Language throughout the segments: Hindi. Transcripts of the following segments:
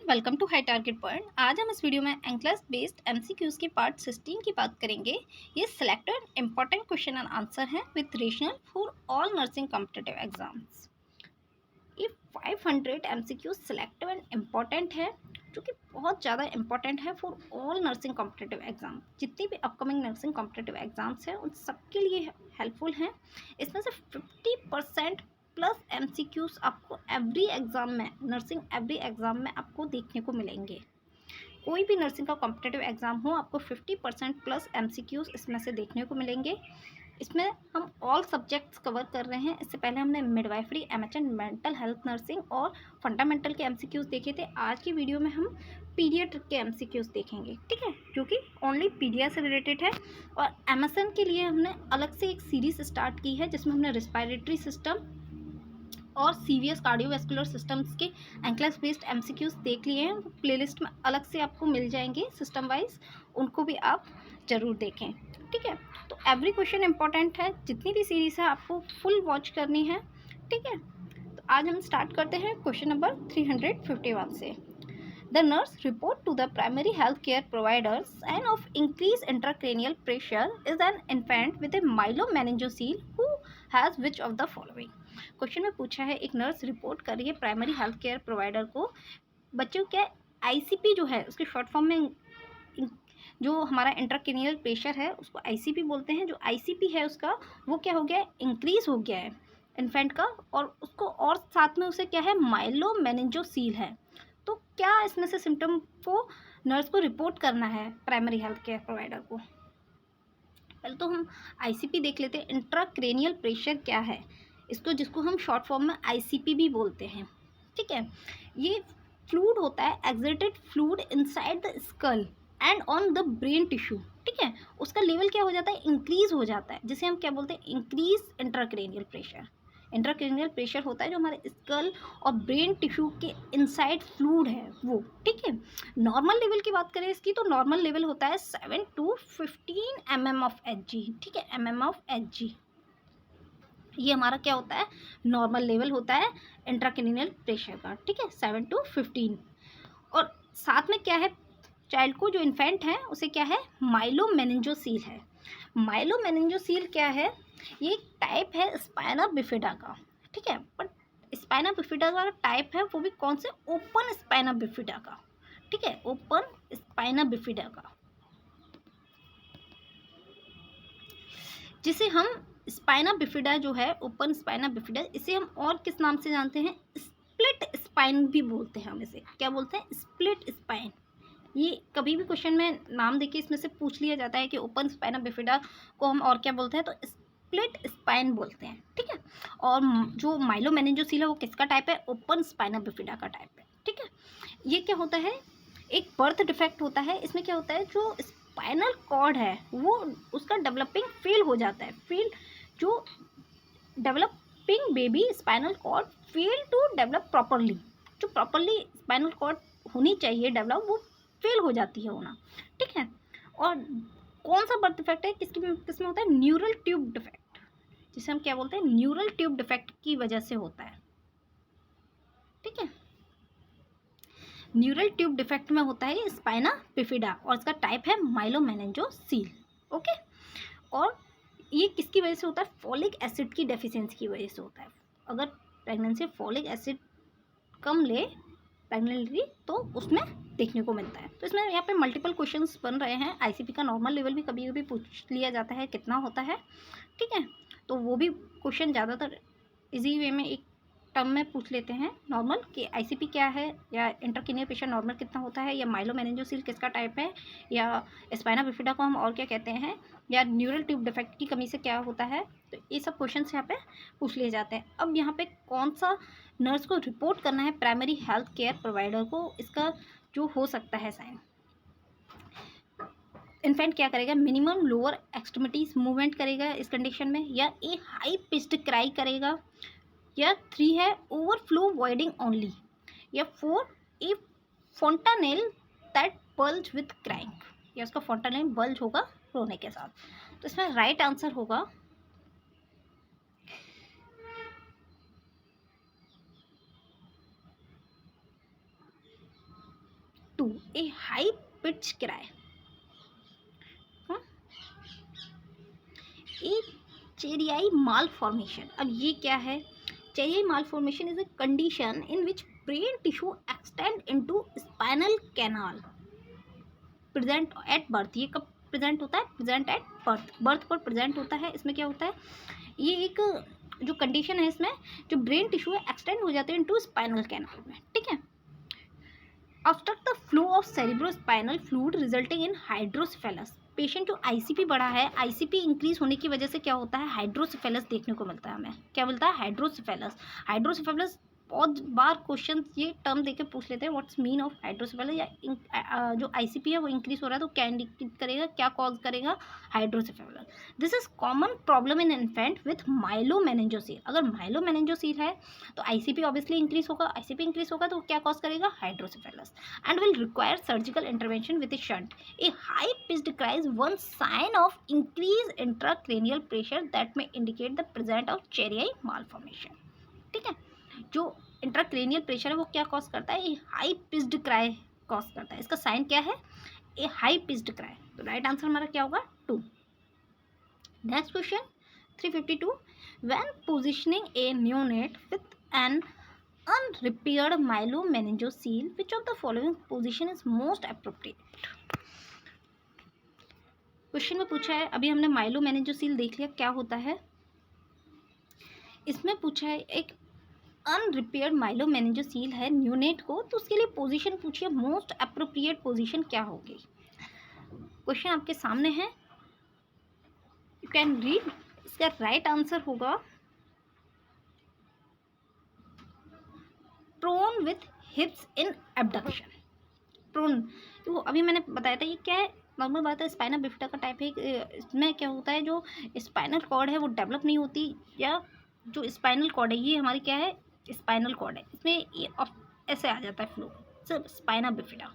Welcome to high target point. आज हम इस वीडियो में एंक्लस बेस्ड एमसीक्यूज के पार्ट 16 की बात करेंगे। ये selected important question and answer हैं with rational for all nursing competitive exams. ये 500 एमसीक्यूज सिलेक्टिव एंड इम्पॉर्टेंट है, जो कि बहुत ज़्यादा इंपॉर्टेंट है for all nursing competitive exam. जितनी भी अपकमिंग नर्सिंग कॉम्पिटिटिव एग्जाम्स हैं उन सबके लिए हेल्पफुल हैं। इसमें से 50% प्लस एमसीक्यूज आपको एवरी एग्ज़ाम में, नर्सिंग एवरी एग्ज़ाम में आपको देखने को मिलेंगे। कोई भी नर्सिंग का कॉम्पिटिटिव एग्ज़ाम हो, आपको 50% प्लस एमसीक्यूज इसमें से देखने को मिलेंगे। इसमें हम ऑल सब्जेक्ट्स कवर कर रहे हैं। इससे पहले हमने midwifery, MHN, mental health nursing और फंडामेंटल के एमसीक्यूज देखे थे। आज की वीडियो में हम पीडियाट्रिक के एमसीक्यूज देखेंगे, ठीक है, जो कि ओनली पीडिया से रिलेटेड है। और एमएसएन के लिए हमने अलग से एक सीरीज स्टार्ट की है, जिसमें हमने रिस्पायरेटरी सिस्टम और सीवीएस कार्डियोवैस्कुलर सिस्टम्स के एंक्लस बेस्ड एमसीक्यूज देख लिए हैं। प्लेलिस्ट में अलग से आपको मिल जाएंगे सिस्टम वाइज, उनको भी आप ज़रूर देखें, ठीक है। तो एवरी क्वेश्चन इंपॉर्टेंट है, जितनी भी सीरीज़ है आपको फुल वॉच करनी है, ठीक है। तो आज हम स्टार्ट करते हैं क्वेश्चन नंबर 351 से। The nurse report to the primary health care provider sign of increased intracranial pressure is an infant with a myelomeningocele who has which of the following। Question में पूछा है, एक नर्स रिपोर्ट कर रही है प्राइमरी हेल्थ केयर प्रोवाइडर को, बच्चों क्या आईसीपी जो है उसके शॉर्ट फॉर्म में जो हमारा इंट्राक्रेनियल प्रेशर है उसको आईसीपी बोलते हैं। जो आईसीपी है उसका वो क्या हो गया है, इंक्रीज हो गया है इन्फेंट का, और उसको और साथ में उसे क्या है, माइलोमेनिंजोसील है। तो क्या इसमें से सिम्टम को नर्स को रिपोर्ट करना है प्राइमरी हेल्थ केयर प्रोवाइडर को। पहले तो हम आईसीपी देख लेते हैं। इंट्राक्रेनियल प्रेशर क्या है, इसको जिसको हम शॉर्ट फॉर्म में आईसीपी भी बोलते हैं, ठीक है। ये फ्लूइड होता है, exerted fluid inside the skull and on the brain tissue, ठीक है। उसका लेवल क्या हो जाता है, इंक्रीज हो जाता है, जिसे हम क्या बोलते हैं, increase intracranial pressure. Intracranial pressure होता है जो हमारे स्कल और ब्रेन टिश्यू के इनसाइड फ्लूइड है वो, ठीक है। नॉर्मल लेवल की बात करें इसकी, तो नॉर्मल लेवल होता है 7 to 15 mm ऑफ Hg, ठीक है, mm ऑफ Hg। ये हमारा क्या होता है, नॉर्मल लेवल होता है इंट्राक्रेनियल प्रेशर का, ठीक है, 7 to 15। और साथ में क्या है, चाइल्ड को, जो इन्फेंट है उसे क्या है, माइलोमेनिंजोसील है। माइलोमेनिंजोसील क्या है, ये एक टाइप है स्पाइना बिफिडा का, ठीक है। बट स्पाइना बिफिडा का टाइप है वो भी कौन से, ओपन स्पाइना बिफिडा का, ठीक है, ओपन स्पाइना बिफिडा का, जिसे हम स्पाइना बिफिडा जो है, ओपन स्पाइना बिफिडा, इसे हम और किस नाम से जानते हैं, स्प्लिट स्पाइन भी बोलते हैं। हम इसे क्या बोलते हैं, स्प्लिट स्पाइन। ये कभी भी क्वेश्चन में नाम देके इसमें से पूछ लिया जाता है कि ओपन स्पाइना बिफिडा को हम और क्या बोलते हैं, तो स्प्लिट स्पाइन बोलते हैं, ठीक है। और जो माइलोमेनिंजोसील है वो किसका टाइप है, ओपन स्पाइना बिफिडा का टाइप है, ठीक है। ये क्या होता है, एक बर्थ डिफेक्ट होता है। इसमें क्या होता है, जो स्पाइनल कॉर्ड है वो उसका डेवलपिंग फेल हो जाता है, फेल, जो developing baby spinal cord fail to develop properly, जो प्रॉपरली स्पाइनल कॉर्ड होनी चाहिए डेवलप, वो फेल हो जाती है होना, ठीक है। और कौन सा बर्थ डिफेक्ट है, किसमें होता है, न्यूरल ट्यूब डिफेक्ट, जिसे हम क्या बोलते हैं, न्यूरल ट्यूब डिफेक्ट की वजह से होता है, ठीक है। न्यूरल ट्यूब डिफेक्ट में होता है स्पाइना बिफिडा और इसका टाइप है माइलोमेनिंजोसील, ओके। और ये किसकी वजह से होता है, फॉलिक एसिड की डेफिशिएंसी की वजह से होता है। अगर प्रेगनेंसी फॉलिक एसिड कम ले प्रेगनेंटली तो उसमें देखने को मिलता है। तो इसमें यहाँ पे मल्टीपल क्वेश्चंस बन रहे हैं। आईसीपी का नॉर्मल लेवल भी कभी कभी पूछ लिया जाता है कितना होता है, ठीक है। तो वो भी क्वेश्चन ज़्यादातर इजी वे में एक टर्म में पूछ लेते हैं नॉर्मल, कि आईसीपी क्या है, या इंट्राक्रेनियल प्रेशर नॉर्मल कितना होता है, या माइलोमेनिंजोसील किसका टाइप है, या स्पाइना बिफिडा को हम और क्या कहते हैं, या न्यूरल ट्यूब डिफेक्ट की कमी से क्या होता है। तो ये सब क्वेश्चन यहाँ पे पूछ लिए जाते हैं। अब यहाँ पे कौन सा नर्स को रिपोर्ट करना है प्राइमरी हेल्थ केयर प्रोवाइडर को, इसका जो हो सकता है साइन, इन्फेंट क्या करेगा, मिनिमम लोअर एक्सट्रीमिटीज मूवमेंट करेगा इस कंडीशन में, या ए हाई पिच्ड क्राई करेगा, या 3 है ओवरफ्लो वॉइडिंग ओनली, या 4 ए फोंटानेल दैट बल्ज विथ क्राइंग, या उसका फोंटानेल बल्ज होगा रोने के साथ। तो इसमें राइट आंसर होगा 2 a high pitch cry, a Chiari malformation. अब ये क्या है? Chiari malformation is a condition in which brain tissue extend into spinal canal present at birth. ये कब प्रेजेंट होता है? प्रेजेंट एट बर्थ, बर्थ पर प्रेजेंट होता है। इसमें क्या होता है? ये एक जो कंडीशन है, इसमें जो ब्रेन टिश्यू है एक्सटेंड हो जाते हैं इनटू स्पाइनल कैनाल में, ठीक है। obstruct the flow of cerebrospinal fluid resulting in hydrocephalus। Patient जो आईसीपी बढ़ा है, आईसीपी इंक्रीज होने की वजह से क्या होता है? हाइड्रोसेफेलस देखने को मिलता है हमें। क्या मिलता है? हाइड्रोसेफेलस। हाइड्रोसेफेलस बहुत बार क्वेश्चन ये टर्म देके पूछ लेते हैं, व्हाट्स मीन ऑफ हाइड्रोसेफेलस, या जो आईसीपी है वो इंक्रीज हो रहा है तो क्या इंडिकेट करेगा, क्या कॉज करेगा? Hydrocephalus. This is common problem in infant with myelomeningocele. अगर माइलोमेनिंजोसील है तो आईसीपी ऑब्वियसली इंक्रीज होगा, आईसीपी इंक्रीज होगा तो क्या कॉज करेगा? Hydrocephalus. And will require surgical intervention with a shunt. A high pitched cry is one sign of increase intracranial pressure that may indicate the present of Chiari malformation, ठीक है। जो इंट्राक्रेनियल प्रेशर है वो क्या कॉज करता है? ए हाई पिच्ड क्राई कॉज करता है। इसका साइन क्या है? ए हाई पिच्ड क्राई। तो राइट आंसर हमारा क्या होगा? 2। Next question 352, when positioning A neonate with an unrepaired myelomeningocele, which of the following position is most appropriate? Question में पूछा है, अभी हमने माइलोमेनिंजोसील देख लिया क्या होता है। इसमें पूछा है एक अनरिपेयर्ड माइलोमेनिंजोसील है न्यूनेट को, तो उसके लिए पोजीशन पूछिए, मोस्ट अप्रोप्रिएट पोजीशन क्या होगी। क्वेश्चन आपके सामने है, यू कैन रीड। इसका राइट आंसर होगा prone with hips in abduction. Prone, तो अभी मैंने बताया था ये क्या है, नॉर्मल बात है, स्पाइना बिफिडा का टाइप है। इसमें क्या होता है, जो स्पाइनल कॉर्ड है वो डेवलप नहीं होती, या जो स्पाइनल कॉर्ड है ये हमारी क्या है? स्पाइनल कॉर्ड है, इसमें ये ऐसे आ जाता है फ्लो, सिर्फ स्पाइना बिफिडा,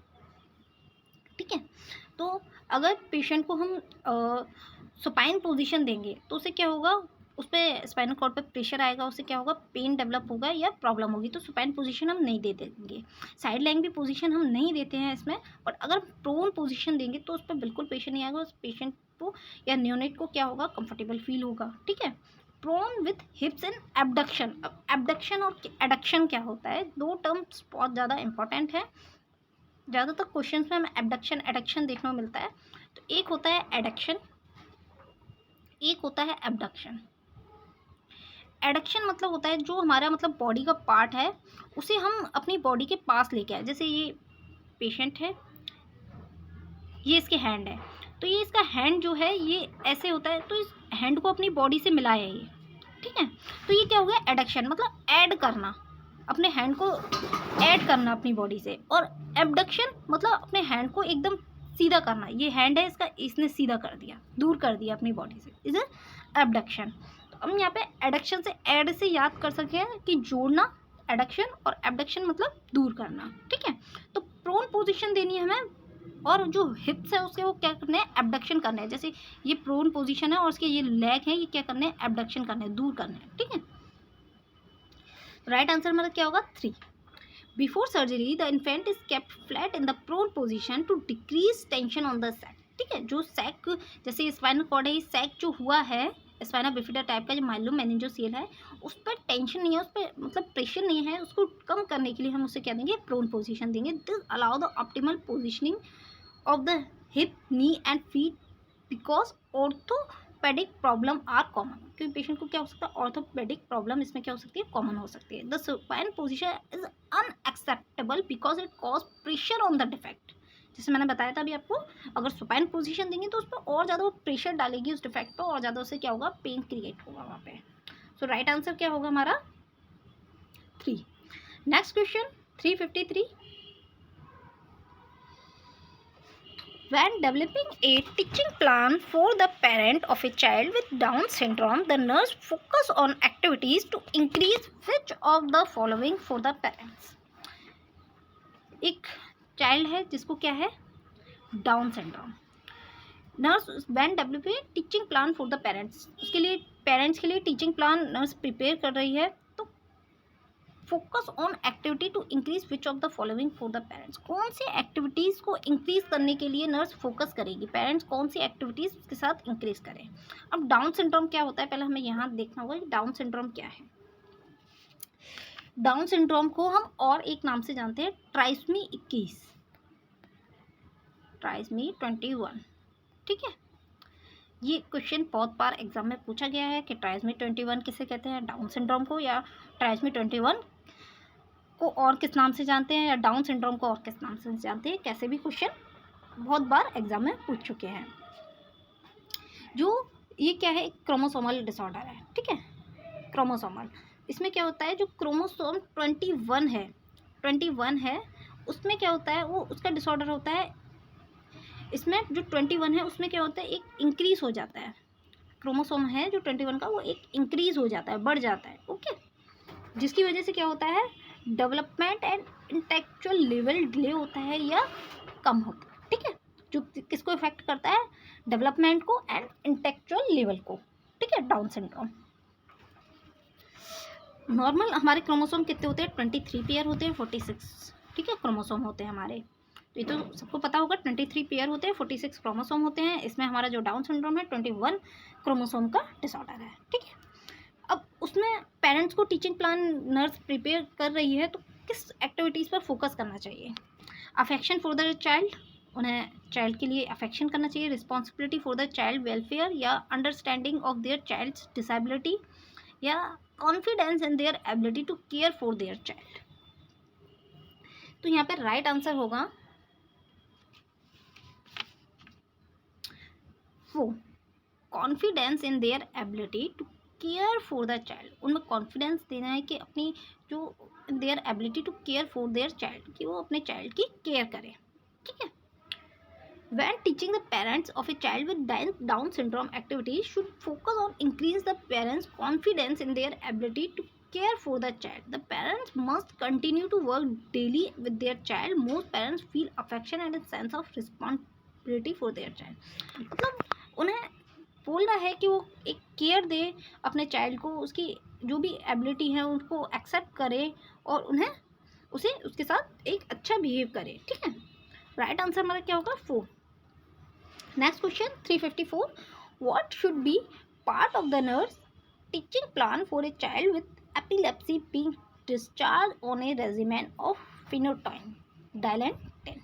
ठीक है। तो अगर पेशेंट को हम सुपाइन पोजीशन देंगे तो उससे क्या होगा? उस पर स्पाइनल कॉर्ड पे प्रेशर आएगा, उससे क्या होगा? पेन डेवलप होगा या प्रॉब्लम होगी। तो सुपाइन पोजीशन हम नहीं दे देंगे, साइड लाइन भी पोजीशन हम नहीं देते हैं इसमें। और अगर प्रोन पोजीशन देंगे तो उस पर बिल्कुल प्रेशर नहीं आएगा, उस पेशेंट को या न्यूनेट को क्या होगा? कंफर्टेबल फील होगा, ठीक है। Prone with hips in abduction. अब एबडक्शन और एडक्शन क्या होता है? दो टर्म्स बहुत ज़्यादा इंपॉर्टेंट है, ज़्यादातर क्वेश्चंस में हमें एबडक्शन एडक्शन देखने को मिलता है। तो एक होता है एडक्शन, एक होता है एबडक्शन। एडक्शन मतलब होता है जो हमारा मतलब बॉडी का पार्ट है उसे हम अपनी बॉडी के पास लेके आए। जैसे ये पेशेंट है, ये इसके हैंड है, तो ये इसका हैंड जो है ये ऐसे होता है, तो इस हैंड को अपनी बॉडी से मिलाया ये, ठीक है। तो ये क्या हो गया? एडक्शन, मतलब ऐड करना, अपने हैंड को ऐड करना अपनी बॉडी से। और एबडक्शन मतलब अपने हैंड को एकदम सीधा करना, ये हैंड है इसका, इसने सीधा कर दिया, दूर कर दिया अपनी बॉडी से, इज एबडक्शन। हम यहाँ पे एडक्शन से ऐड से याद कर सकते हैं कि जोड़ना, एडक्शन, और एबडक्शन मतलब दूर करना, ठीक है। तो प्रोन पोजीशन देनी है हमें, और जो हिप्स है उसके वो क्या करने हैं? एबडक्शन करने हैं। जैसे ये प्रोन पोजीशन है और उसके ये लेग है, ये क्या करने हैं? एबडक्शन करने हैं, दूर करने हैं, ठीक है। राइट आंसर मतलब क्या होगा? 3। Before surgery the infant is kept flat in the prone position to decrease tension on the sac, ठीक है। जो सैक, जैसे स्पाइनल कॉर्ड है, ये सैक जो हुआ है स्पाइना बिफिडा टाइप का, जो माइलोमेनिंजोसील है, उस पर टेंशन नहीं है, उस पर मतलब प्रेशर नहीं है, उसको कम करने के लिए हम उसे क्या देंगे? प्रोन पोजीशन देंगे। This allow the optimal positioning of the hip, knee and feet because orthopaedic problem are common. क्योंकि पेशेंट को क्या हो सकता है? ऑर्थोपेडिक प्रॉब्लम इसमें क्या हो सकती है? कॉमन हो सकती है। The supine position is unacceptable because it cause pressure on the defect. जैसे मैंने बताया था अभी आपको, अगर सुपाइन पोजीशन देंगे तो उस पर और ज़्यादा वो प्रेशर डालेगी उस डिफेक्ट पर, और ज़्यादा उससे क्या होगा? पेन क्रिएट होगा वहाँ पे। सो राइट आंसर क्या होगा हमारा? 3। Next question 353, when developing a teaching plan for the parent of a child with Down syndrome, the nurse focus on activities to increase which of the following for the parents। एक चाइल्ड है जिसको क्या है? Down syndrome. Nurse when developing teaching plan for the parents, उसके लिए पेरेंट्स के लिए टीचिंग प्लान नर्स प्रिपेयर कर रही है। तो focus on activity to increase which of the following for the parents. कौन सी एक्टिविटीज़ को इंक्रीज करने के लिए नर्स फोकस करेगी, पेरेंट्स कौन सी एक्टिविटीज़ के साथ इंक्रीज करें। अब डाउन सिंड्रोम क्या होता है, पहले हमें यहाँ देखना होगा कि डाउन सिंड्रोम क्या है। डाउन सिंड्रोम को हम और एक नाम से जानते हैं, ट्राइसमी 21, ट्राइसमी 21। ठीक है, ये क्वेश्चन बहुत बार एग्जाम में पूछा गया है कि ट्राइसमी 21 किसे कहते हैं, डाउन सिंड्रोम को, या ट्राइसमी 21 को और किस नाम से जानते हैं, या डाउन सिंड्रोम को और किस नाम से जानते हैं। कैसे भी क्वेश्चन बहुत बार एग्जाम में पूछ चुके हैं। जो ये क्या है, क्रोमोसोमल डिसऑर्डर है। ठीक है, क्रोमोसोमल, इसमें क्या होता है, जो क्रोमोसोम 21 है उसमें क्या होता है, वो उसका डिसऑर्डर होता है। इसमें जो 21 है उसमें क्या होता है, एक इंक्रीज हो जाता है। क्रोमोसोम है जो 21 का, वो एक इंक्रीज हो जाता है, बढ़ जाता है। ओके, जिसकी वजह से क्या होता है, development and intellectual level delay होता है या कम होता है। ठीक है, जो किसको इफेक्ट करता है, डेवलपमेंट को एंड इंटेलेक्चुअल लेवल को। ठीक है, डाउन सिंड्रोम। नॉर्मल हमारे क्रोमोसोम कितने होते हैं, 23 पेयर होते हैं, 46। ठीक है, क्रोमोसोम होते हैं हमारे, तो ये तो सबको पता होगा, 23 पेयर होते हैं, 46 क्रोमोसोम होते हैं। इसमें हमारा जो डाउन सिंड्रोम है 21 क्रोमोसोम का डिसऑर्डर है। ठीक है, अब उसमें पेरेंट्स को टीचिंग प्लान नर्स प्रिपेयर कर रही है तो किस एक्टिविटीज़ पर फोकस करना चाहिए। अफेक्शन फॉर द चाइल्ड, उन्हें चाइल्ड के लिए अफेक्शन करना चाहिए। Responsibility for the child welfare या understanding of their child's disability, या confidence in their ability to care for their child. तो यहाँ पे राइट आंसर होगा वो, confidence in their ability to care for the child. उनमें कॉन्फिडेंस देना है कि अपनी जो their ability to care for their child, कि वो अपने चाइल्ड की केयर करें। ठीक है, when teaching the parents of a child with Down syndrome activities should focus on increase the parents' confidence in their ability to care for the child. The parents must continue to work daily with their child. Most parents feel affection and a sense of responsibility for their child. मतलब उन्हें बोलना है कि वो एक केयर दे अपने चाइल्ड को, उसकी जो भी एबिलिटी है उनको एक्सेप्ट करे और उन्हें उसे उसके साथ एक अच्छा बिहेव करे। ठीक है, राइट आंसर हमारा क्या होगा, 4। Next question 354, what should be part of the nurse teaching plan for a child with epilepsy being discharge on a regimen of phenytoin Dilantin.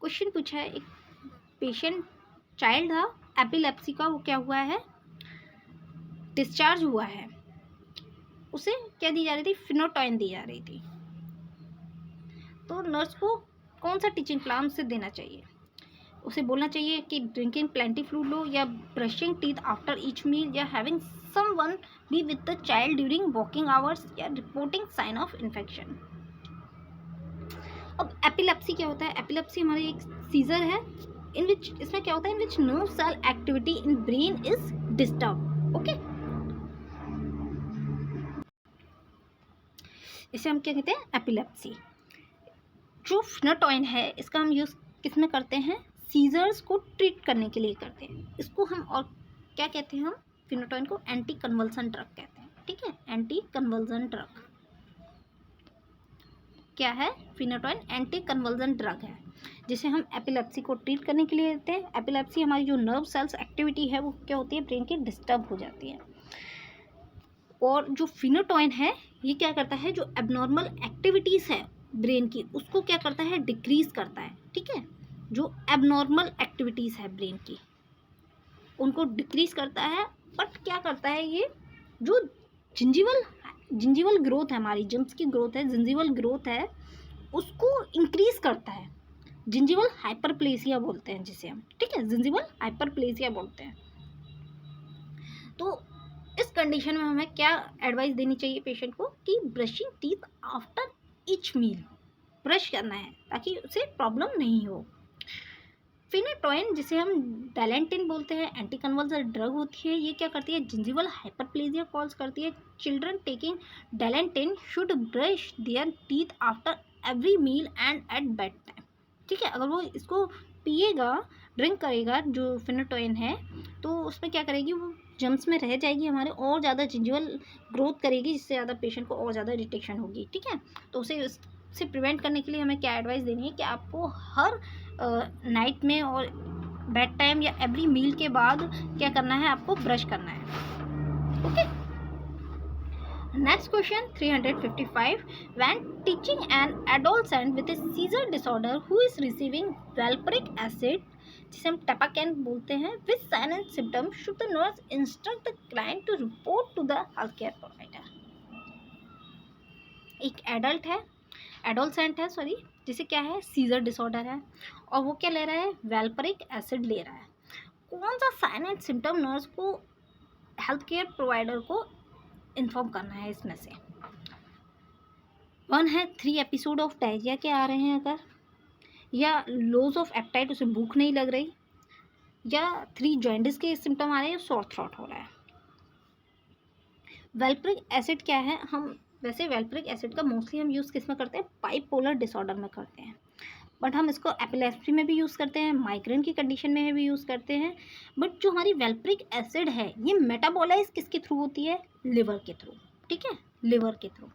Question पूछा है, एक पेशेंट चाइल्ड था, एपिलेप्सी का, वो क्या हुआ है, डिस्चार्ज हुआ है, उसे क्या दी जा रही थी, फिनोटाइन दी जा रही थी। तो नर्स को कौन सा टीचिंग प्लान उसे देना चाहिए, उसे बोलना चाहिए कि ड्रिंकिंग प्लेंटी फ्लूइड लो, या brushing teeth after each meal, या having someone be with the child during walking hours, या रिपोर्टिंग साइन ऑफ इन्फेक्शन। अब एपिलेप्सी क्या होता है, एपिलेप्सी हमारी एक सीजर है इन विच, इसमें क्या होता है, in which nerve cell activity in brain is disturb. Okay, इसे हम क्या कहते हैं, एपिलेप्सी। जो फिनोटाइन है इसका हम यूज़ किस में करते हैं, सीजर्स को ट्रीट करने के लिए करते हैं। इसको हम और क्या कहते हैं, हम फिनोटाइन को एंटी कन्वल्सन ड्रग कहते हैं। ठीक है, एंटी कन्वल्सन ड्रग क्या है, फिनोटाइन एंटी कन्वल्सन ड्रग है, जिसे हम एपिलेप्सी को ट्रीट करने के लिए देते हैं। एपिलेप्सी हमारी जो नर्व सेल्स एक्टिविटी है वो क्या होती है, ब्रेन की डिस्टर्ब हो जाती है। और जो फिनोटाइन है ये क्या करता है, जो एबनॉर्मल एक्टिविटीज़ है ब्रेन की उसको क्या करता है, डिक्रीज करता है। ठीक है, जो एबनॉर्मल एक्टिविटीज़ है ब्रेन की उनको डिक्रीज करता है। बट क्या करता है, ये जो जिंजिवल ग्रोथ है, हमारी जिम्स की ग्रोथ है, जिंजिवल ग्रोथ है, उसको इंक्रीज करता है। जिंजिवल हाइपरप्लेसिया बोलते हैं जिसे हम। ठीक है, जिंजिवल हाइपरप्लेसिया बोलते हैं। तो इस कंडीशन में हमें क्या एडवाइस देनी चाहिए पेशेंट को, कि brushing teeth after each meal, brush करना है ताकि उसे प्रॉब्लम नहीं हो। फिनोटाइन जिसे हम डाइलेंटेन बोलते हैं, एंटी कन्वल्सन ड्रग होती है, ये क्या करती है, जिंजिवल हाइपरप्लेसिया कॉज करती है। Children taking Dilantin should brush their teeth after every meal and at bedtime. ठीक है, अगर वो इसको पिएगा, ड्रिंक करेगा जो फिनोटाइन है, तो उसमें क्या करेगी, वो जम्स में रह जाएगी हमारे, और ज़्यादा जिंजुअल ग्रोथ करेगी, जिससे ज़्यादा पेशेंट को और ज़्यादा इरिटेशन होगी। ठीक है, तो उसे प्रिवेंट करने के लिए हमें क्या एडवाइस देनी है कि आपको हर नाइट में और बेड टाइम या एवरी मील के बाद क्या करना है, आपको ब्रश करना है। Okay, next question 355, when teaching an adolescent with a seizure disorder who is receiving valproic acid, जिसे हम टेपाकेन बोलते हैं, with sign and symptom should the nurse instruct the client to report to the health care provider. एक एडल्ट है, एडोलसेंट है सॉरी, जिसे क्या है, सीजर डिसऑर्डर है, और वो क्या ले रहा है, वैल्परिक एसिड ले रहा है। कौन सा साइन एंड सिम्टम नर्स को, हेल्थ केयर प्रोवाइडर को इन्फॉर्म करना है? इसमें से 1 है 3 एपिसोड ऑफ डायरिया के आ रहे हैं अगर, या लॉस ऑफ एपेटाइट, उसे भूख नहीं लग रही, या 3 जॉइंटिस के सिम्टम आ रहे हैं, सॉर थ्रोट हो रहा है। वैल्परिक एसिड क्या है, हम वैसे वैल्परिक एसिड का मोस्टली हम यूज़ किस में करते हैं, बाइपोलर डिसऑर्डर में करते हैं, बट हम इसको एपिलेप्सी में भी यूज़ करते हैं, माइग्रेन की कंडीशन में भी यूज़ करते हैं। बट जो हमारी वैल्परिक एसिड है ये मेटाबोलाइज किसके थ्रू होती है, लिवर के थ्रू। ठीक है, लिवर के थ्रू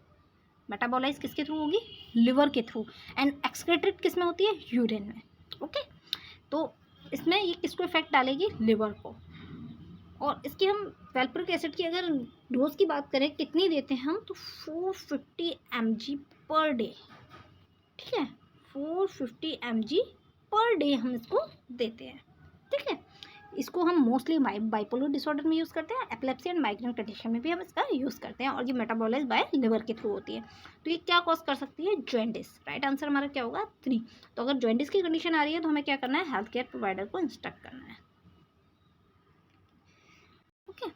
मेटाबोलाइज किसके थ्रू होगी, लिवर के थ्रू, एंड एक्सक्रेटेड किस में होती है, यूरिन में। ओके, तो इसमें ये किसको इफेक्ट डालेगी, लिवर को। और इसकी हम वैल्परिक एसिड की अगर डोज की बात करें कितनी देते हैं हम, तो 450 mg पर डे। ठीक है, 450 mg पर डे हम इसको देते हैं। ठीक है, इसको हम मोस्टली बाइपोलर डिसऑर्डर में यूज़ करते हैं, एपिलेप्सी एंड माइग्रेन कंडीशन में भी हम इसका यूज़ करते हैं, और ये मेटाबोलाइज बाय लिवर के थ्रू होती है। तो ये क्या कॉज कर सकती है, जॉइंटिस। राइट आंसर हमारा क्या होगा, 3। तो अगर जॉइंटिस की कंडीशन आ रही है तो हमें क्या करना है, हेल्थ केयर प्रोवाइडर को इंस्ट्रक्ट करना है। Okay,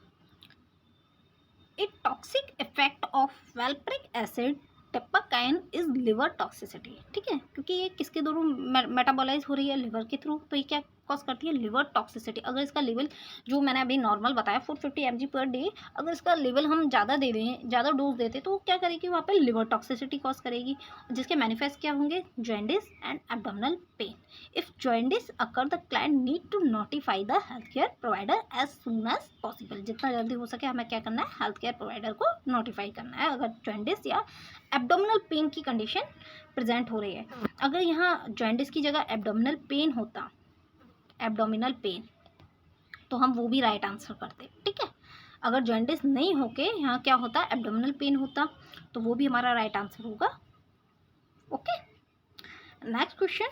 a toxic effect of valproic acid Depakene is liver toxicity. ठीक है, क्योंकि ये किसके थ्रू मेटाबोलाइज हो रही है, लिवर के थ्रू, तो ये क्या कॉज करती है, लिवर टॉक्सिसिटी। अगर इसका लेवल जो मैंने अभी नॉर्मल बताया 450 mg पर डे, अगर इसका लेवल हम ज़्यादा दे दें, ज़्यादा डोज देते, तो क्या करेगी, वहाँ पे लिवर टॉक्सिसिटी कॉज करेगी, जिसके मैनिफेस्ट क्या होंगे, jaundice and abdominal pain. If jaundice occur the client need to notify the health care provider as soon as possible. जितना जल्दी हो सके हमें क्या करना है, हेल्थ केयर प्रोवाइडर को नोटिफाई करना है अगर जॉइंटिस या एब्डोमिनल पेन की कंडीशन प्रेजेंट हो रही है। अगर यहाँ जॉइंटिस की जगह एब्डोमिनल पेन होता, एब्डोमिनल पेन, तो हम वो भी राइट आंसर करते। ठीक है, अगर जॉइंटिस नहीं होके यहाँ क्या होता, एब्डोमिनल पेन होता, तो वो भी हमारा राइट आंसर होगा। Okay, next question,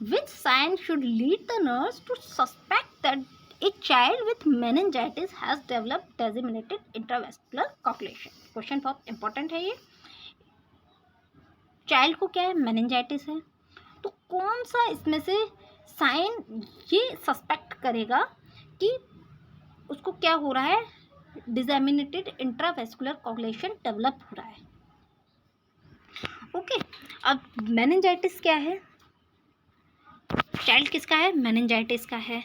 which sign should lead the nurse to suspect that a child with meningitis has developed disseminated intravascular coagulation। Question बहुत इंपॉर्टेंट है ये। चाइल्ड को क्या है, मेनिंजाइटिस है, तो कौन सा इसमें से साइन ये सस्पेक्ट करेगा कि उसको क्या हो रहा है, डिसेमिनेटेड इंट्रावेस्कुलर कोगुलेशन डेवलप हो रहा है। ओके, अब मेनिंजाइटिस क्या है, चाइल्ड किसका है, मेनिंजाइटिस का है।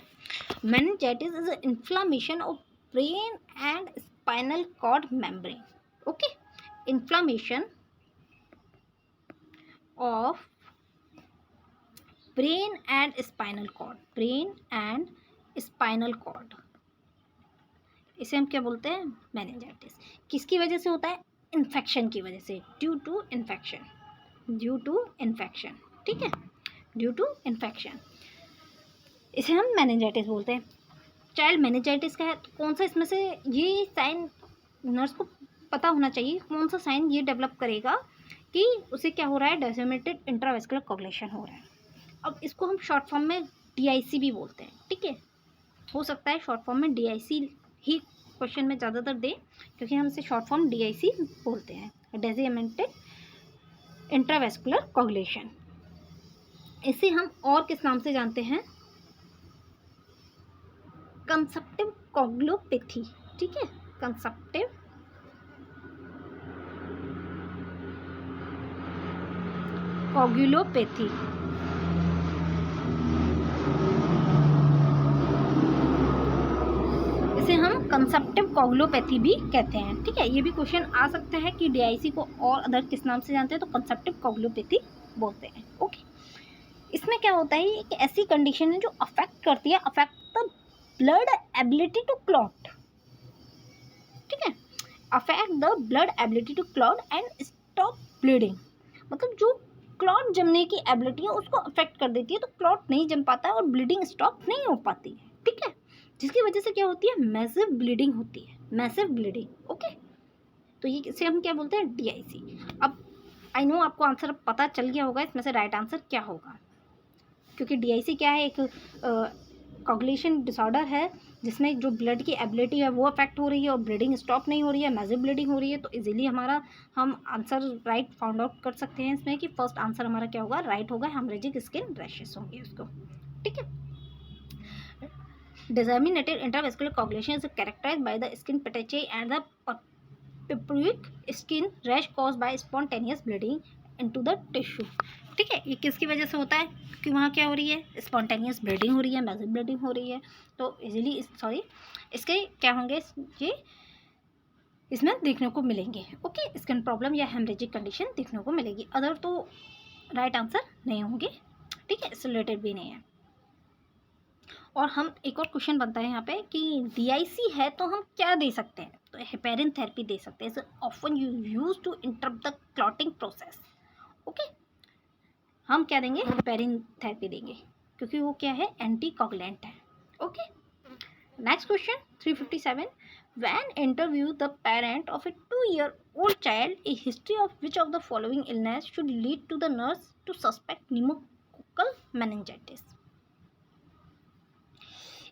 Meningitis is inflammation of brain and spinal cord membrane. Okay, inflammation of brain and spinal cord, brain and spinal cord, इसे हम क्या बोलते हैं, मेनिंजाइटिस। किसकी वजह से होता है, इन्फेक्शन की वजह से, due to infection, due to infection. ठीक है, ड्यू टू इन्फेक्शन, इसे हम मेनिंजाइटिस बोलते हैं। चाइल्ड मेनिंजाइटिस का है, तो कौन सा इसमें से ये साइन नर्स को पता होना चाहिए, कौन सा साइन ये डेवलप करेगा कि उसे क्या हो रहा है, डिसेमिनेटेड इंट्रावेस्कुलर कोगुलेशन हो रहा है। अब इसको हम शॉर्ट फॉर्म में DIC भी बोलते हैं। ठीक है, हो सकता है शॉर्ट फॉर्म में DIC ही क्वेश्चन में ज़्यादातर दें, क्योंकि हम इसे शॉर्ट फॉर्म DIC बोलते हैं, डिसेमिनेटेड इंट्रावेस्कुलर कोगुलेशन। इसे हम और किस नाम से जानते हैं, कंसप्टिव कोगुलोपैथी। ठीक है, कंसप्टिव कोगुलोपैथी, इसे हम कंसप्टिव कोगुलोपैथी भी कहते हैं। ठीक है, ये भी क्वेश्चन आ सकता है कि DIC को और अदर किस नाम से जानते हैं, तो कंसप्टिव कोगुलोपैथी बोलते हैं। ओके, इसमें क्या होता है, एक ऐसी कंडीशन है जो अफेक्ट करती है, affect the blood ability to clot. ठीक है। Affect the blood ability to clot and stop bleeding, मतलब जो क्लॉट जमने की एबिलिटी है उसको अफेक्ट कर देती है, तो क्लॉट नहीं जम पाता है और ब्लीडिंग स्टॉप नहीं हो पाती है, ठीक है। जिसकी वजह से क्या होती है, मैसिव ब्लीडिंग होती है, मैसिव ब्लीडिंग, ओके। तो ये इसे हम क्या बोलते हैं, DIC। अब आई नो आपको आंसर पता चल गया होगा इसमें से राइट आंसर क्या होगा, क्योंकि DIC क्या है, एक कोगुलेशन डिसऑर्डर है जिसमें जो ब्लड की एबिलिटी है वो अफेक्ट हो रही है और ब्लीडिंग स्टॉप नहीं हो रही है, मैसिव ब्लीडिंग हो रही है। तो इजीली हमारा हम आंसर राइट फाउंड आउट कर सकते हैं इसमें कि फर्स्ट आंसर हमारा क्या होगा, राइट होगा, हेमरेजिक स्किन रैशेस होंगे उसको, ठीक है। Disseminated intravascular coagulation is characterized by the skin petechiae and the purpuric skin rash caused by spontaneous bleeding into the tissue, ठीक है। ये किसकी वजह से होता है, कि वहाँ क्या हो रही है, स्पॉन्टेनियस ब्लीडिंग हो रही है, मैसिव ब्लीडिंग हो रही है। तो इजीली सॉरी इसके क्या होंगे, ये इसमें देखने को मिलेंगे, ओके। स्किन प्रॉब्लम या हेमरेजिक कंडीशन देखने को मिलेगी, अदर तो राइट आंसर नहीं होंगे, ठीक है, इससे रिलेटेड भी नहीं है। और हम एक और क्वेश्चन बनता है यहाँ पे कि DIC है तो हम क्या दे सकते हैं, तो हेपेरिन थेरेपी दे सकते हैं, often use to interrupt the clotting process, okay. हम क्या देंगे, हेपेरिन थेरेपी देंगे, क्योंकि वो क्या है, एंटी कोगुलेंट है, okay. Next question 357, when interview the parent of a 2-year-old child, a history of which of the following illness should lead to the nurse to suspect pneumococcal meningitis.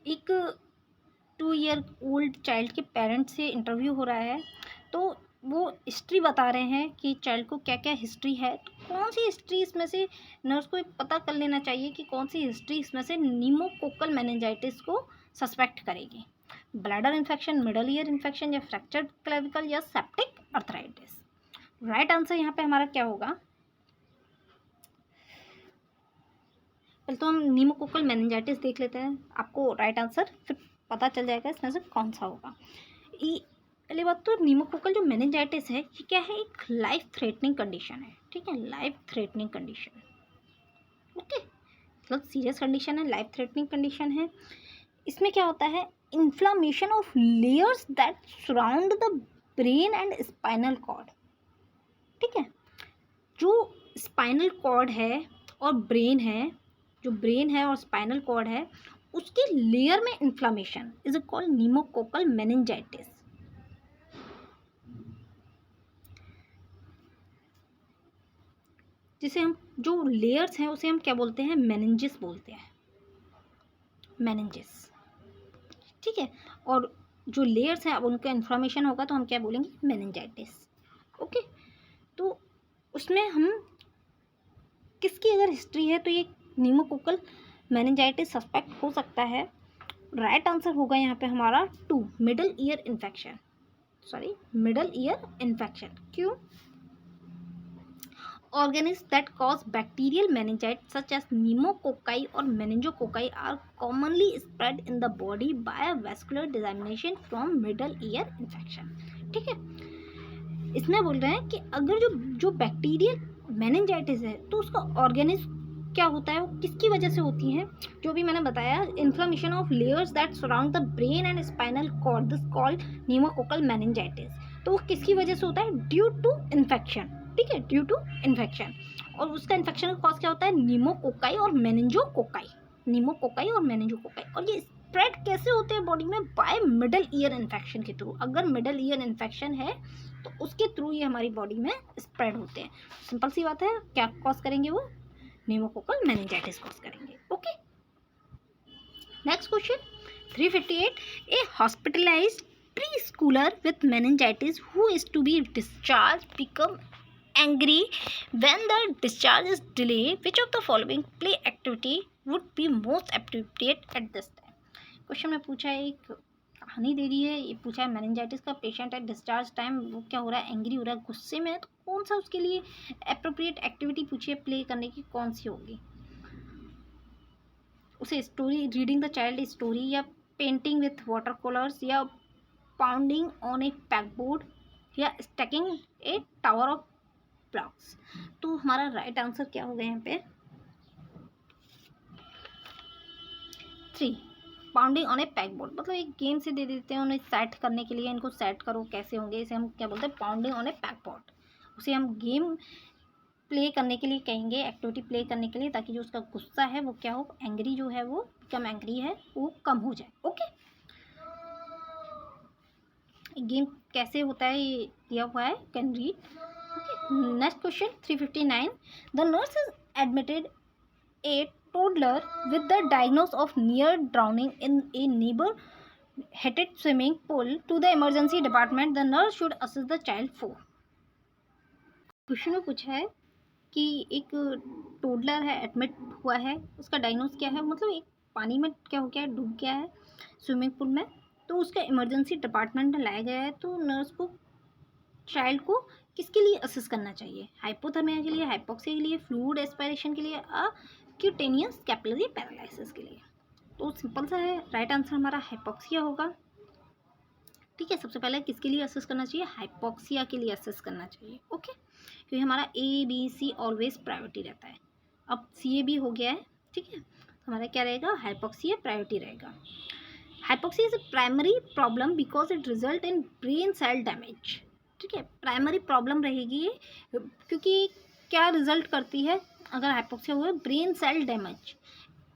एक 2-year-old चाइल्ड के पेरेंट्स से इंटरव्यू हो रहा है, तो वो हिस्ट्री बता रहे हैं कि चाइल्ड को क्या क्या हिस्ट्री है, तो कौन सी हिस्ट्री इसमें से नर्स को पता कर लेना चाहिए कि कौन सी हिस्ट्री इसमें से निमोकोकल मेनिंजाइटिस को सस्पेक्ट करेगी, bladder infection, middle ear infection, या फ्रैक्चर्ड क्लेविकल, या सेप्टिक अर्थराइटिस। राइट आंसर यहाँ पे हमारा क्या होगा, पहले तो हम निमोकोकल मेनिंजाइटिस देख लेते हैं, आपको राइट आंसर फिर पता चल जाएगा इसमें से कौन सा होगा। पहली बात तो निमोकोकल जो मेनिंजाइटिस है ये क्या है, एक लाइफ थ्रेटनिंग कंडीशन है, ठीक है, लाइफ थ्रेटनिंग कंडीशन, ओके, मतलब सीरियस कंडीशन है, लाइफ थ्रेटनिंग कंडीशन है। इसमें क्या होता है, inflammation of layers that surround the brain and spinal cord, ठीक है। जो स्पाइनल कॉर्ड है और ब्रेन है, जो ब्रेन है और स्पाइनल कॉर्ड है, उसके लेयर में inflammation is called pneumococcal meningitis. जिसे हम जो लेयर्स हैं उसे हम क्या बोलते हैं, मेनिंजिस बोलते हैं, मेनिंजिस, ठीक है। और जो लेयर्स हैं अब उनका इन्फ्लामेशन होगा तो हम क्या बोलेंगे, मेनिंजाइटिस, ओके। तो उसमें हम किसकी अगर हिस्ट्री है तो ये निमोकोकल मेनिंजाइटिस सस्पेक्ट हो सकता है। राइट आंसर होगा यहाँ पे हमारा 2, middle ear infection, sorry middle ear infection. क्यों, organisms that cause bacterial meningitis such as pneumococci or meningococci are commonly spread in the body by a vascular dissemination from middle ear infection, ठीक है। इसमें बोल रहे हैं कि अगर जो बैक्टीरियल मेनिंजाइटिस है तो उसका ऑर्गेनिज्म क्या होता है, वो किसकी वजह से होती है, जो भी मैंने बताया, inflammation of layers that surround the brain and spinal cord, this called pneumococcal meningitis. तो वो किसकी वजह से होता है, ड्यू टू इन्फेक्शन, ठीक है, ड्यू टू इन्फेक्शन। और उसका इन्फेक्शन का कॉज क्या होता है, निमोकोकाई और मेनिंजोकोकाई, निमोकोकाई और मेनिंजोकोकाई। और ये स्प्रेड कैसे होते हैं बॉडी में, बाय मिडल ईयर इन्फेक्शन के थ्रू। अगर मिडल ईयर इन्फेक्शन है तो उसके थ्रू ये हमारी बॉडी में स्प्रेड होते हैं। सिंपल सी बात है, क्या कॉज करेंगे, वो निमोकोकल मेनिंजाइटिस कॉज करेंगे, okay. Next question 358, a hospitalized preschooler with meningitis who is to be discharge become angry when the discharge is delayed, which of the following play activity would be most appropriate at this time। Question में पूछा है, एक कहानी दे दी है, ये पूछा है मेनिंजाइटिस का पेशेंट है, डिस्चार्ज टाइम वो क्या हो रहा है, एंग्री हो रहा है, गुस्से में है, तो कौन सा उसके लिए अप्रोप्रिएट एक्टिविटी पूछी है प्ले करने की, कौन सी होगी। उसे story, reading the child story, या पेंटिंग विथ वाटर कलर्स, या पाउंडिंग ऑन ए पैकबोर्ड, या stacking A tower of blocks. तो हमारा राइट आंसर क्या होगा यहाँ पे 3, pounding on A pack board, मतलब एक गेम से दे देते हैं उन्हें सेट करने के लिए, इनको सेट करो कैसे होंगे, इसे हम क्या बोलते हैं, pounding on A pack board. उसे हम गेम प्ले करने के लिए कहेंगे, एक्टिविटी प्ले करने के लिए, ताकि जो उसका गुस्सा है वो क्या हो, एंग्री जो है वो कम, एंग्री है वो कम हो जाए। ओके, गेम कैसे होता है ये दिया हुआ है, can read. Okay, next question 359, the nurse is admitted A toddler with the diagnosis of near drowning in a neighbor heated swimming pool to the emergency department. The nurse should assist the child for। Question में पूछा है कि एक टोडलर है, एडमिट हुआ है, उसका डायग्नोस क्या है, मतलब एक पानी में क्या हो गया है, डूब गया है स्विमिंग पूल में, तो उसका इमरजेंसी डिपार्टमेंट में लाया गया है। तो नर्स को चाइल्ड को किसके लिए असिस्ट करना चाहिए, हाइपोथर्मिया के लिए, हाइपोक्सिया के लिए, फ्लूइड एस्पिरेशन के लिए, क्यूटेनियस कैपिलरी पैरालिसिस के लिए। तो सिंपल सा है, राइट आंसर हमारा हाइपोक्सिया होगा। ठीक है, सबसे पहले किसके लिए असिस्ट करना चाहिए, हाइपोक्सिया के लिए असिस्ट करना चाहिए। ओके, क्योंकि हमारा A B C always priority रहता है। अब सी ए बी हो गया है, ठीक है, तो हमारा क्या रहेगा, हाइपोक्सिया प्रायोरिटी रहेगा। Hypoxia is a primary problem because it result in brain cell damage. ठीक है, प्राइमरी प्रॉब्लम रहेगी ये, क्योंकि क्या रिजल्ट करती है अगर हाइपोक्सिया हुआ, brain cell damage,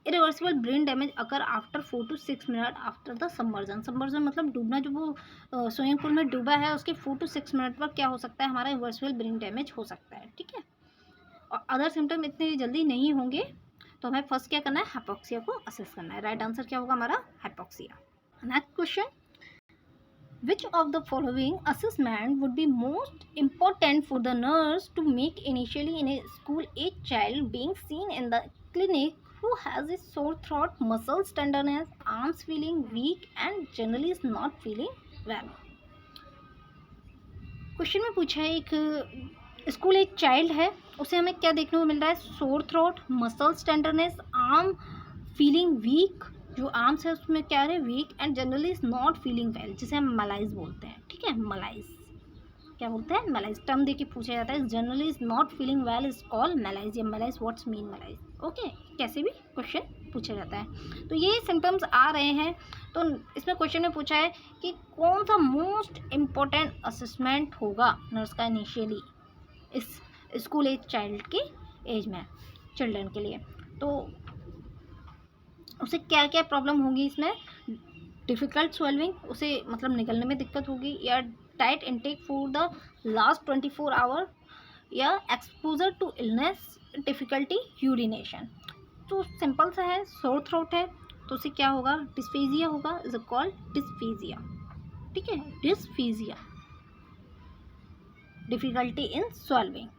irreversible brain damage अगर after 4 to 6 minute after the submersion. Submersion मतलब डूबना, जो वो स्विमिंग पूल में डूबा है उसके 4 to 6 मिनट पर क्या हो सकता है, हमारा इरिवर्सिबल ब्रेन डैमेज हो सकता है। ठीक है, और अदर सिम्टम इतने जल्दी नहीं होंगे, तो हमें फर्स्ट क्या करना है, हाइपोक्सिया को असेस करना है। राइट आंसर क्या होगा हमारा, hypoxia. Next question, which of the following assessment would be most important for the nurse to make initially in a school age child being seen in the clinic who has a sore throat, muscles tenderness, arms feeling weak and generally is not feeling well? Question में पूछा है एक स्कूल एज चाइल्ड है, उसे हमें क्या देखने को मिल रहा है, sore throat, muscles tenderness, arm feeling weak, जो आर्म्स है उसमें क्या है, weak, and generally is not feeling well, जिसे हम मलाइज बोलते हैं। ठीक है, मलाइज क्या बोलते हैं, मलाइज टर्म देके पूछा जाता है, generally is not feeling well is called malaise, या malaise what's mean malaise. Okay, कैसे भी क्वेश्चन पूछा जाता है। तो ये सिम्टम्स आ रहे हैं, तो इसमें क्वेश्चन में पूछा है कि कौन सा मोस्ट इम्पोर्टेंट असेसमेंट होगा नर्स का इनिशियली इस स्कूल एज चाइल्ड की एज में, चिल्ड्रन के लिए। तो उसे क्या क्या प्रॉब्लम होगी इसमें, डिफ़िकल्ट स्वेलविंग, उसे मतलब निकलने में दिक्कत होगी, या diet intake for the last 24 hour, या exposure to illness, difficulty urination. तो सिंपल सा है, सोर थ्रोट है तो उसे क्या होगा, डिस्फेजिया होगा, इज कॉल्ड डिस्फेजिया। ठीक है, डिस्फेजिया, डिफ़िकल्टी इन स्वेलविंग,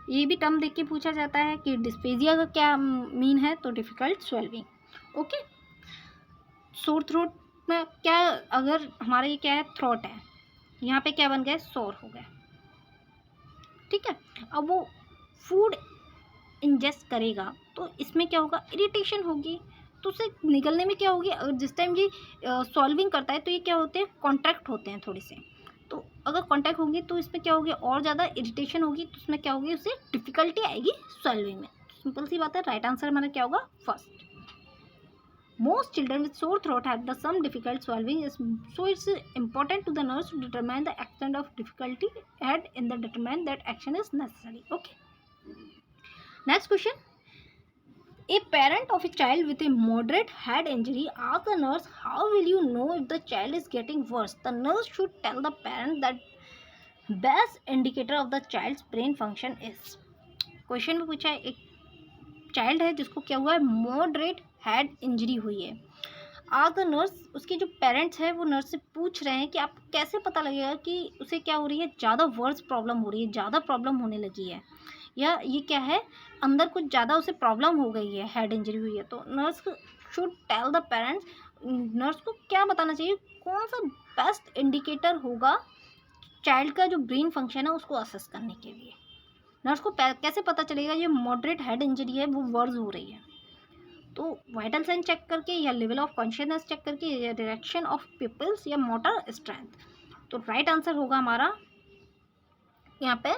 ये भी टर्म देख के पूछा जाता है कि डिस्पेजिया का क्या मीन है, तो डिफ़िकल्ट स्वेलविंग। ओके, सोर थ्रोट में क्या, अगर हमारा ये क्या है, थ्रोट है, यहाँ पे क्या बन गया, सोर हो गया। ठीक है, अब वो फूड इंजेस्ट करेगा तो इसमें क्या होगा, इरिटेशन होगी, तो उसे निकलने में क्या होगी, अगर जिस टाइम ये सॉल्विंग करता है तो ये क्या होते हैं, कॉन्ट्रैक्ट होते हैं थोड़े से, तो अगर कॉन्टैक्ट होगी तो इसमें क्या होगी, और ज़्यादा इरिटेशन होगी, तो उसमें क्या होगी, उससे डिफ़िकल्टी आएगी सॉल्विंग में। सिंपल सी बात है, राइट आंसर हमारा क्या होगा, first. Most children with sore throat have the some difficult solving, so it's important to the nurse to determine the extent of difficulty had in the determine that action is necessary. Okay, next question, a parent of a child with a moderate head injury asks the nurse, how will you know if the child is getting worse? The nurse should tell the parent that best indicator of the child's brain function is। Question में पूछा है, एक चाइल्ड है जिसको क्या हुआ है, मॉडरेट हेड इंजरी हुई है। आज द नर्स, उसके जो पेरेंट्स हैं वो नर्स से पूछ रहे हैं कि आपको कैसे पता लगेगा कि उसे क्या हो रही है, ज़्यादा वर्स प्रॉब्लम हो रही है, ज़्यादा प्रॉब्लम होने लगी है, या ये क्या है, अंदर कुछ ज़्यादा उसे प्रॉब्लम हो गई है, हेड इंजरी हुई है। तो nurse should tell the parents, nurse को क्या बताना चाहिए, कौन सा बेस्ट इंडिकेटर होगा चाइल्ड का जो ब्रेन फंक्शन है उसको असेस करने के लिए। नर्स को कैसे पता चलेगा ये मॉडरेट हेड इंजरी है, वो वर्स हो रही है, तो वाइटल साइन चेक करके, या लेवल ऑफ कॉन्शियसनेस चेक करके, या डायरेक्शन ऑफ पिपल्स, या मोटर स्ट्रेंथ। तो राइट आंसर होगा हमारा यहाँ पे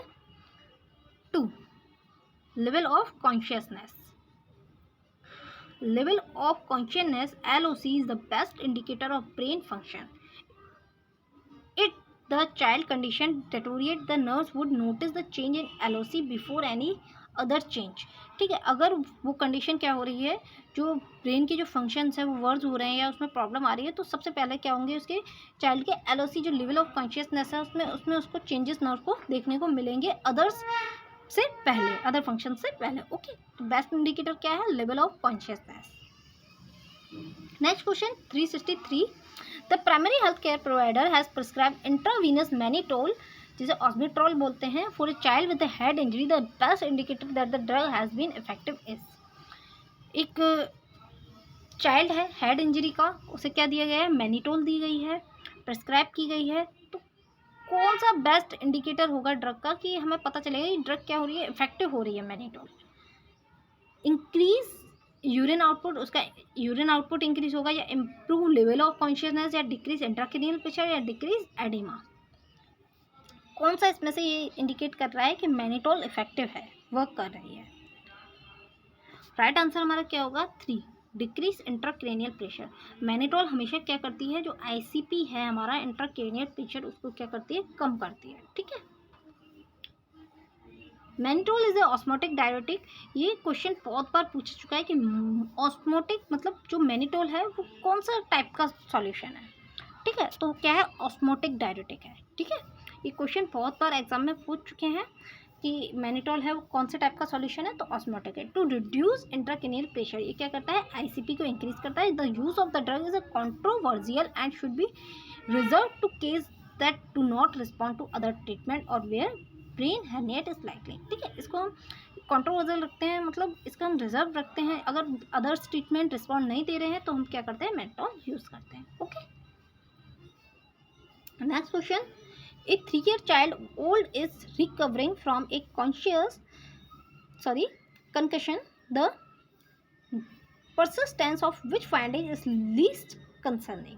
2, level of consciousness. level of consciousness LOC is the best indicator of brain function. It the child condition deteriorate, the nurse would notice the change in LOC before any other change. ठीक है, अगर वो कंडीशन क्या हो रही है, जो ब्रेन के जो फंक्शंस है वो वर्ज हो रहे हैं या उसमें प्रॉब्लम आ रही है, तो सबसे पहले क्या होंगे, उसके चाइल्ड के LOC जो लेवल ऑफ कॉन्शियसनेस है उसमें उसको चेंजेस नर्व को देखने को मिलेंगे अदर्स से पहले, अदर फंक्शन से पहले. ओके, तो बेस्ट इंडिकेटर क्या है, level of consciousness. Next question 363. The primary health care provider has prescribe intravenous mannitol, जिसे ऑस्मिट्रॉल बोलते हैं, for a child with head injury. The best indicator that the drug has been effective is. एक चाइल्ड है हेड इंजरी का, उसे क्या दिया गया है, मैनिटोल दी गई है, प्रिस्क्राइब की गई है. तो कौन सा बेस्ट इंडिकेटर होगा ड्रग का कि हमें पता चलेगा ये ड्रग क्या हो रही है, इफेक्टिव हो रही है मैनिटोल. इंक्रीज यूरिन आउटपुट, उसका यूरिन आउटपुट इंक्रीज होगा, या इम्प्रूव लेवल ऑफ कॉन्शियसनेस, या डिक्रीज इंट्राक्रेनियल प्रेशर, या डिक्रीज एडिमा. कौन सा इसमें से ये इंडिकेट कर रहा है कि मैनिटोल इफेक्टिव है, वर्क कर रही है. राइट आंसर हमारा क्या होगा, 3, डिक्रीज इंट्राक्रेनियल प्रेशर. मैनिटोल हमेशा क्या करती है, जो ICP है हमारा इंट्राक्रेनियल प्रेशर, उसको क्या करती है, कम करती है. ठीक है. Mannitol is a osmotic diuretic. ये क्वेश्चन बहुत बार पूछ चुका है कि ऑस्मोटिक मतलब जो मैनिटोल है वो कौन सा टाइप का सॉल्यूशन है. ठीक है, तो क्या है, ऑस्मोटिक डायरेटिक है. ठीक है, ये क्वेश्चन बहुत बार एग्जाम में पूछ चुके हैं कि मैनिटोल है वो कौन से टाइप का सॉल्यूशन है, तो ऑस्मोटिक है. टू रिड्यूस इंट्राक्रेनियल प्रेशर, ये क्या करता है, ICP को इंक्रीज करता है. The use of the drug is a controversial and should be reserve to case that do not respond to other treatment और where brain herniate is likely. ठीक है, इसको हम कंट्रोवर्शियल रखते हैं, मतलब इसका हम रिजर्व रखते हैं. अगर अदर्स ट्रीटमेंट रिस्पॉन्ड नहीं दे रहे हैं तो हम क्या करते हैं, मैनिटोल यूज करते हैं. Okay. Next question. A 3-year child old is recovering from a concussion. The persistence of which finding is least concerning.